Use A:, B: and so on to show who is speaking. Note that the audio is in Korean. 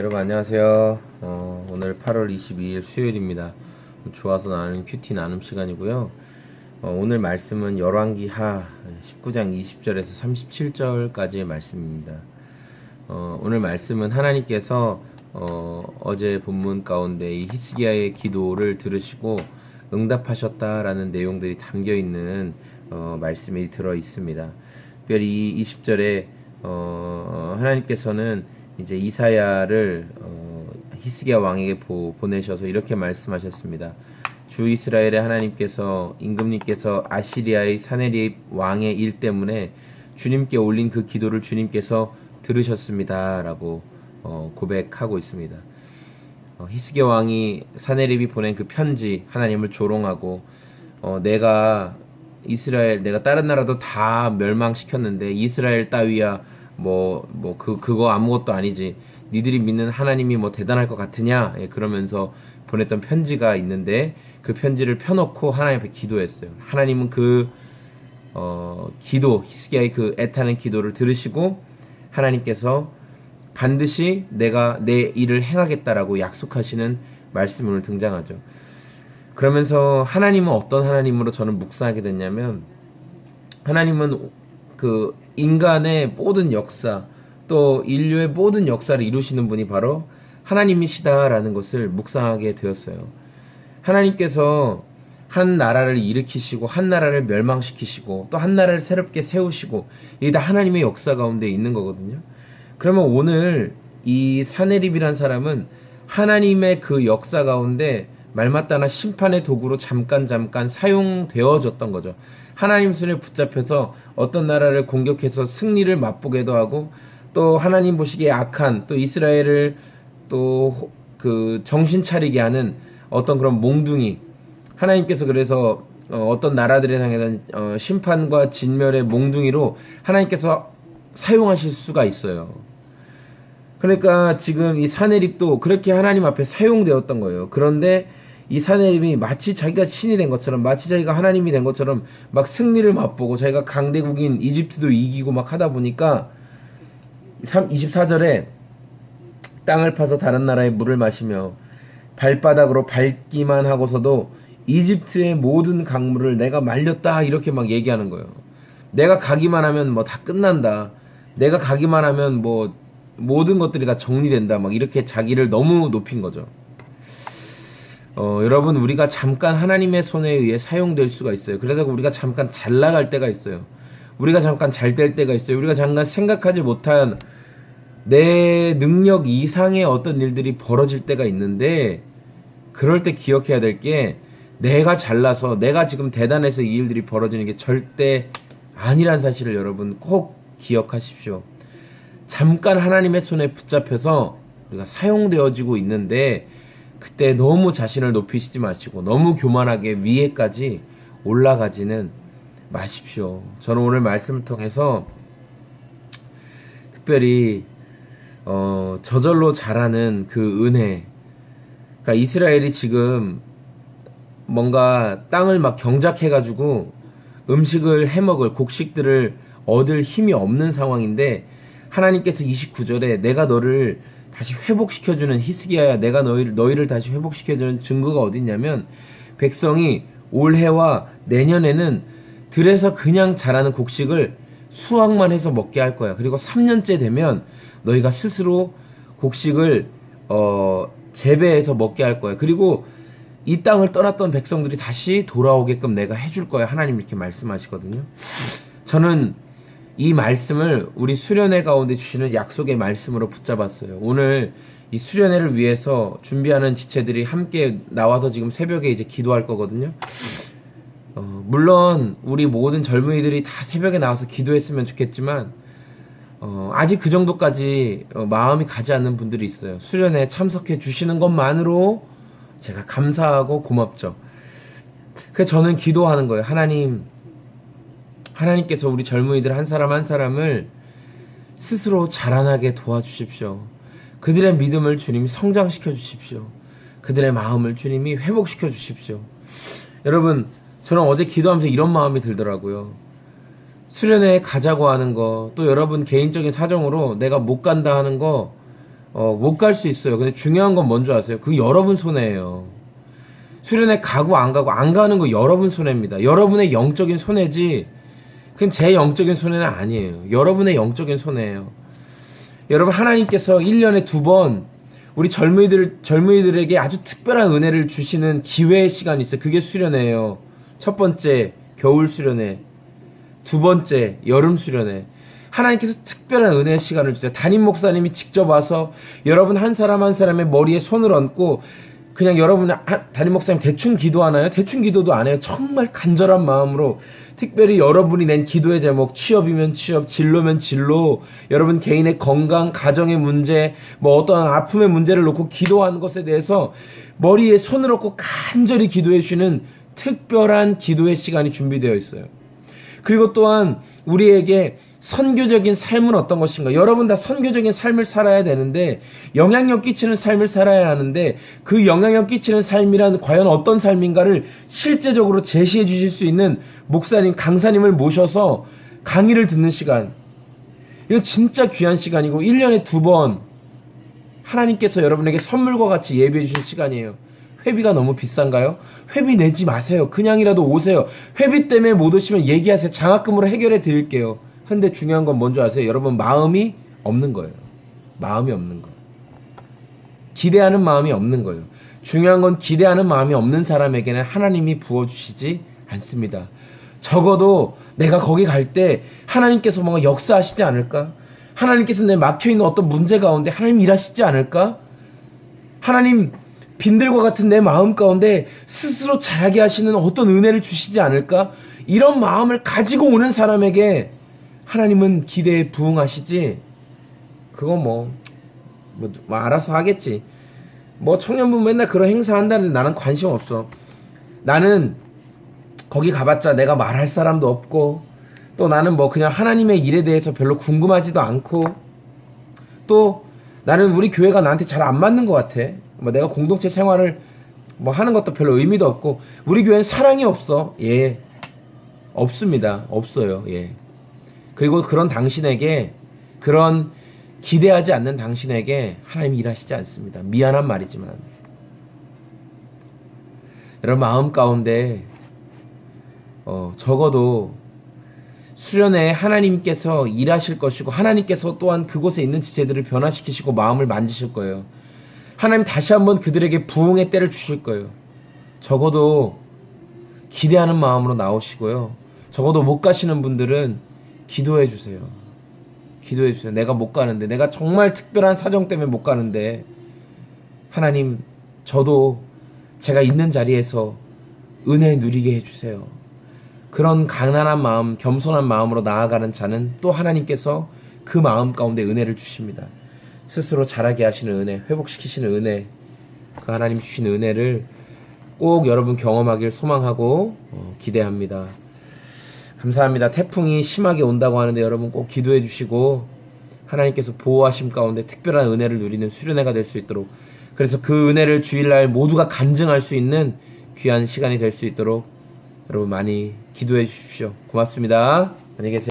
A: 여러분 안녕하세요. 오늘 8월 22일 수요일입니다. 좋아서 나누는 큐티 나눔 시간이고요. 오늘 말씀은 열왕기하 19장 20절에서 37절까지의 말씀입니다. 오늘 말씀은 하나님께서 어제 본문 가운데 이 히스기야의 기도를 들으시고 응답하셨다라는 내용들이 담겨 있는 말씀이 들어 있습니다. 특별히 이 20절에 하나님께서는 이제 이사야를 히스기야 왕에게 보내셔서 이렇게 말씀하셨습니다. 주 이스라엘의 하나님께서 임금님께서 아시리아의 사네립 왕의 일 때문에 주님께 올린 그 기도를 주님께서 들으셨습니다 라고 고백하고 있습니다. 히스기야 왕이 사네립이 보낸 그 편지, 하나님을 조롱하고 내가 다른 나라도 다 멸망시켰는데 이스라엘 따위야 그거 아무것도 아니지. 니들이 믿는 하나님이 뭐 대단할 것 같으냐? 그러면서 보냈던 편지가 있는데 그 편지를 펴놓고 하나님 앞에 기도했어요. 하나님은 히스기야의 그 애타는 기도를 들으시고 하나님께서 반드시 내가 내 일을 행하겠다라고 약속하시는 말씀이 오늘 등장하죠. 그러면서 하나님은 어떤 하나님으로 저는 묵상하게 됐냐면, 하나님은 그 인간의 모든 역사, 또 인류의 모든 역사를 이루시는 분이 바로 하나님이시다라는 것을 묵상하게 되었어요. 하나님께서 한 나라를 일으키시고 한 나라를 멸망시키시고 또 한 나라를 새롭게 세우시고, 이게 다 하나님의 역사 가운데 있는 거거든요. 그러면 오늘 이 사네립이란 사람은 하나님의 그 역사 가운데 말마따나 심판의 도구로 잠깐 사용되어졌던 거죠. 하나님 손에 붙잡혀서 어떤 나라를 공격해서 승리를 맛보게도 하고, 또 하나님 보시기에 악한 또 이스라엘을 또 그 정신 차리게 하는 어떤 그런 몽둥이, 하나님께서 그래서 어떤 나라들에 향해서 심판과 진멸의 몽둥이로 하나님께서 사용하실 수가 있어요. 그러니까 지금 이 사네립도 그렇게 하나님 앞에 사용되었던 거예요. 그런데 이 사네립이 마치 자기가 신이 된 것처럼, 마치 자기가 하나님이 된 것처럼 막 승리를 맛보고 자기가 강대국인 이집트도 이기고 막 하다 보니까 24절에 땅을 파서 다른 나라의 물을 마시며 발바닥으로 밟기만 하고서도 이집트의 모든 강물을 내가 말렸다 이렇게 막 얘기하는 거예요. 내가 가기만 하면 뭐 다 끝난다. 내가 가기만 하면 뭐 모든 것들이 다 정리된다. 막 이렇게 자기를 너무 높인 거죠. 여러분, 우리가 잠깐 하나님의 손에 의해 사용될 수가 있어요. 그래서 우리가 잠깐 잘 나갈 때가 있어요. 우리가 잠깐 잘 될 때가 있어요. 우리가 잠깐 생각하지 못한 내 능력 이상의 어떤 일들이 벌어질 때가 있는데, 그럴 때 기억해야 될 게, 내가 잘나서 내가 지금 대단해서 이 일들이 벌어지는 게 절대 아니란 사실을 여러분 꼭 기억하십시오. 잠깐 하나님의 손에 붙잡혀서 우리가 사용되어지고 있는데, 그때 너무 자신을 높이시지 마시고 너무 교만하게 위에까지 올라가지는 마십시오. 저는 오늘 말씀을 통해서 특별히 저절로 자라는 그 은혜, 그러니까 이스라엘이 지금 뭔가 땅을 막 경작해가지고 음식을 해먹을, 곡식들을 얻을 힘이 없는 상황인데, 하나님께서 29절에 내가 너를 다시 회복시켜주는, 히스기야야 내가 너희를 다시 회복시켜주는 증거가 어딨냐면, 백성이 올해와 내년에는 들에서 그냥 자라는 곡식을 수확만 해서 먹게 할 거야. 그리고 3년째 되면 너희가 스스로 곡식을 재배해서 먹게 할 거야. 그리고 이 땅을 떠났던 백성들이 다시 돌아오게끔 내가 해줄 거야. 하나님 이렇게 말씀하시거든요. 저는 이 말씀을 우리 수련회 가운데 주시는 약속의 말씀으로 붙잡았어요. 오늘 이 수련회를 위해서 준비하는 지체들이 함께 나와서 지금 새벽에 이제 기도할 거거든요. 물론 우리 모든 젊은이들이 다 새벽에 나와서 기도했으면 좋겠지만 아직 그 정도까지 마음이 가지 않는 분들이 있어요. 수련회에 참석해 주시는 것만으로 제가 감사하고 고맙죠. 그래서 저는 기도하는 거예요. 하나님께서 우리 젊은이들 한 사람 한 사람을 스스로 자라나게 도와주십시오. 그들의 믿음을 주님이 성장시켜 주십시오. 그들의 마음을 주님이 회복시켜 주십시오. 여러분, 저는 어제 기도하면서 이런 마음이 들더라고요. 수련회에 가자고 하는 거, 또 여러분 개인적인 사정으로 내가 못 간다 하는 거, 못 갈 수 있어요. 근데 중요한 건 뭔지 아세요? 그게 여러분 손해예요. 수련회 가고 안 가고 안 가는 거 여러분 손해입니다. 여러분의 영적인 손해지 그건 제 영적인 손해는 아니에요. 여러분의 영적인 손해예요. 여러분 하나님께서 1년에 2번 우리 젊은이들에게 아주 특별한 은혜를 주시는 기회의 시간이 있어요. 그게 수련회예요. 첫 번째 겨울 수련회, 두 번째 여름 수련회. 하나님께서 특별한 은혜의 시간을 주세요. 담임 목사님이 직접 와서 여러분 한 사람 한 사람의 머리에 손을 얹고 그냥 여러분 담임 목사님 대충 기도하나요? 대충 기도도 안 해요. 정말 간절한 마음으로 특별히 여러분이 낸 기도의 제목 취업이면 취업, 진로면 진로, 여러분 개인의 건강, 가정의 문제, 뭐 어떠한 아픔의 문제를 놓고 기도하는 것에 대해서 머리에 손을 얹고 간절히 기도해 주시는 특별한 기도의 시간이 준비되어 있어요. 그리고 또한 우리에게 선교적인 삶은 어떤 것인가? 여러분 다 선교적인 삶을 살아야 되는데 영향력 끼치는 삶을 살아야 하는데 그 영향력 끼치는 삶이란 과연 어떤 삶인가를 실제적으로 제시해 주실 수 있는 목사님, 강사님을 모셔서 강의를 듣는 시간. 이거 진짜 귀한 시간이고 1년에 2번 하나님께서 여러분에게 선물과 같이 예비해 주신 시간이에요. 회비가 너무 비싼가요? 회비 내지 마세요. 그냥이라도 오세요. 회비 때문에 못 오시면 얘기하세요. 장학금으로 해결해 드릴게요. 근데 중요한 건 뭔지 아세요? 여러분 마음이 없는 거예요. 마음이 없는 거. 기대하는 마음이 없는 거예요. 중요한 건 기대하는 마음이 없는 사람에게는 하나님이 부어주시지 않습니다. 적어도 내가 거기 갈 때 하나님께서 뭔가 역사하시지 않을까? 하나님께서 내 막혀있는 어떤 문제 가운데 하나님 일하시지 않을까? 하나님 빈들과 같은 내 마음 가운데 스스로 자라게 하시는 어떤 은혜를 주시지 않을까? 이런 마음을 가지고 오는 사람에게 하나님은 기대에 부응하시지. 그거 뭐 알아서 하겠지. 뭐 청년부 맨날 그런 행사 한다는데 나는 관심 없어. 나는 거기 가봤자 내가 말할 사람도 없고 또 나는 뭐 그냥 하나님의 일에 대해서 별로 궁금하지도 않고 또 나는 우리 교회가 나한테 잘 안 맞는 것 같아. 뭐 내가 공동체 생활을 뭐 하는 것도 별로 의미도 없고 우리 교회는 사랑이 없어. 예, 없습니다. 없어요. 예. 그리고 그런 당신에게 그런 기대하지 않는 당신에게 하나님이 일하시지 않습니다. 미안한 말이지만 여러분 마음 가운데 적어도 수련회에 하나님께서 일하실 것이고 하나님께서 또한 그곳에 있는 지체들을 변화시키시고 마음을 만지실 거예요. 하나님 다시 한번 그들에게 부흥의 때를 주실 거예요. 적어도 기대하는 마음으로 나오시고요. 적어도 못 가시는 분들은 기도해 주세요. 기도해 주세요. 내가 못 가는데, 내가 정말 특별한 사정 때문에 못 가는데 하나님 저도 제가 있는 자리에서 은혜 누리게 해주세요. 그런 가난한 마음, 겸손한 마음으로 나아가는 자는 또 하나님께서 그 마음 가운데 은혜를 주십니다. 스스로 자라게 하시는 은혜, 회복시키시는 은혜, 그 하나님 주시는 은혜를 꼭 여러분 경험하길 소망하고 기대합니다. 감사합니다. 태풍이 심하게 온다고 하는데 여러분 꼭 기도해 주시고 하나님께서 보호하심 가운데 특별한 은혜를 누리는 수련회가 될 수 있도록, 그래서 그 은혜를 주일날 모두가 간증할 수 있는 귀한 시간이 될 수 있도록 여러분 많이 기도해 주십시오. 고맙습니다. 안녕히 계세요.